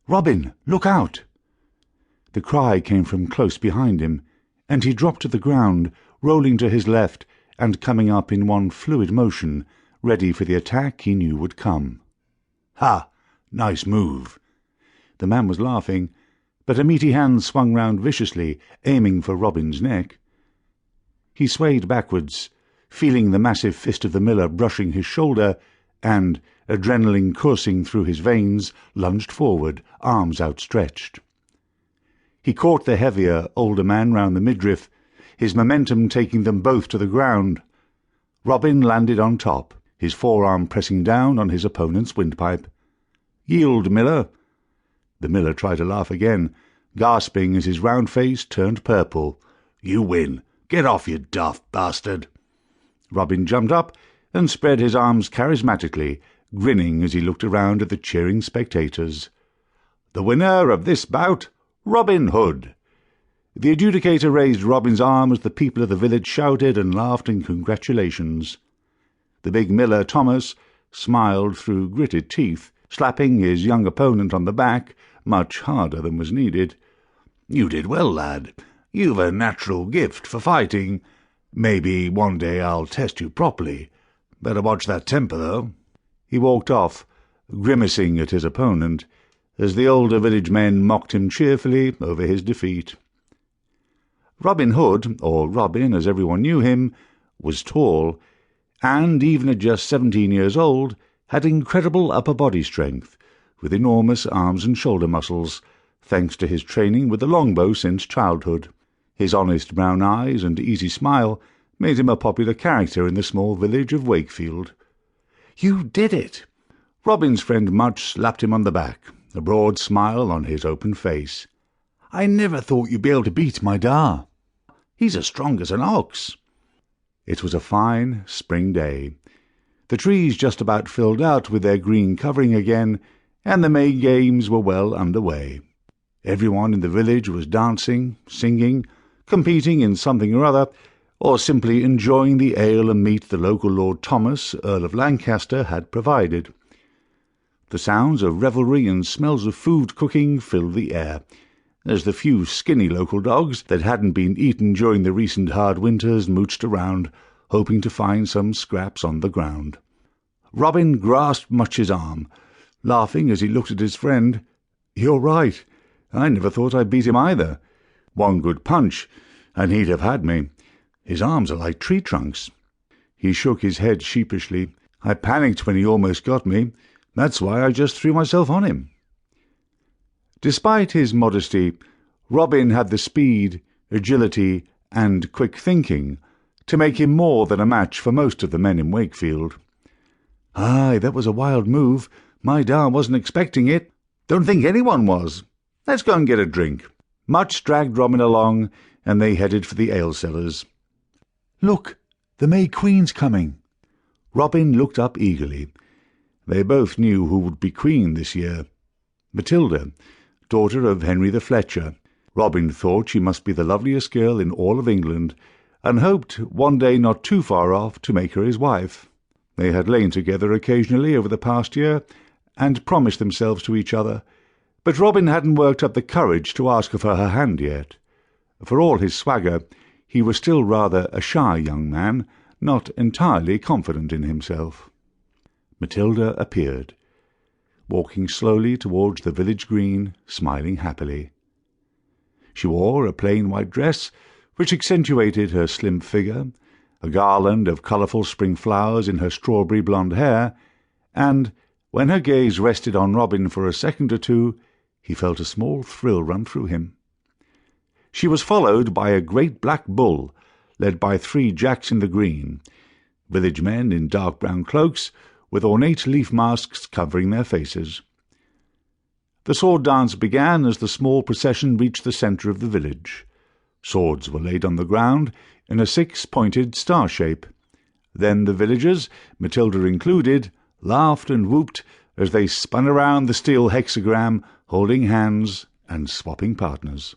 "Robin, look out!" The cry came from close behind him, and he dropped to the ground, rolling to his left and coming up in one fluid motion, ready for the attack he knew would come. "Ha! Nice move!" The man was laughing, but a meaty hand swung round viciously, aiming for Robin's neck. He swayed backwards, feeling the massive fist of the miller brushing his shoulder, and, adrenaline coursing through his veins, lunged forward, arms outstretched. He caught the heavier, older man round the midriff, his momentum taking them both to the ground. Robin landed on top, his forearm pressing down on his opponent's windpipe. "Yield, Miller!" The miller tried to laugh again, gasping as his round face turned purple. "You win! Get off, you daft bastard!" Robin jumped up and spread his arms charismatically, grinning as he looked around at the cheering spectators. "The winner of this bout, Robin Hood!" The adjudicator raised Robin's arm as the people of the village shouted and laughed in congratulations. The big miller, Thomas, smiled through gritted teeth, slapping his young opponent on the back much harder than was needed. "You did well, lad. You've a natural gift for fighting. Maybe one day I'll test you properly. Better watch that temper, though." He walked off, grimacing at his opponent, as the older village men mocked him cheerfully over his defeat. Robin Hood, or Robin as everyone knew him, was tall, and, even at just 17 years old, had incredible upper body strength, with enormous arms and shoulder muscles, thanks to his training with the longbow since childhood. His honest brown eyes and easy smile made him a popular character in the small village of Wakefield. "You did it!" Robin's friend Much slapped him on the back, a broad smile on his open face. "I never thought you'd be able to beat my da. He's as strong as an ox." It was a fine spring day. The trees just about filled out with their green covering again, and the May games were well under way. Everyone in the village was dancing, singing, competing in something or other, or simply enjoying the ale and meat the local Lord Thomas, Earl of Lancaster, had provided. The sounds of revelry and smells of food cooking filled the air, as the few skinny local dogs that hadn't been eaten during the recent hard winters mooched around, hoping to find some scraps on the ground. Robin grasped Much's arm, laughing as he looked at his friend. "You're right. I never thought I'd beat him either. One good punch, and he'd have had me. His arms are like tree trunks." He shook his head sheepishly. "I panicked when he almost got me. That's why I just threw myself on him." Despite his modesty, Robin had the speed, agility, and quick thinking to make him more than a match for most of the men in Wakefield. "Aye, that was a wild move. My da wasn't expecting it. Don't think anyone was. Let's go and get a drink." Much dragged Robin along, and they headed for the ale-cellars. "Look, the May Queen's coming." Robin looked up eagerly. They both knew who would be queen this year. Matilda, daughter of Henry the Fletcher. Robin thought she must be the loveliest girl in all of England, and hoped, one day not too far off, to make her his wife. They had lain together occasionally over the past year, and promised themselves to each other, but Robin hadn't worked up the courage to ask her for her hand yet. For all his swagger, he was still rather a shy young man, not entirely confident in himself. Matilda appeared, walking slowly towards the village green, smiling happily. She wore a plain white dress, which accentuated her slim figure, a garland of colourful spring flowers in her strawberry blonde hair, and, when her gaze rested on Robin for a second or two, he felt a small thrill run through him. She was followed by a great black bull, led by 3 jacks in the green, village men in dark brown cloaks, with ornate leaf masks covering their faces. The sword dance began as the small procession reached the centre of the village. Swords were laid on the ground in a 6-pointed star shape. Then the villagers, Matilda included, laughed and whooped as they spun around the steel hexagram, holding hands and swapping partners.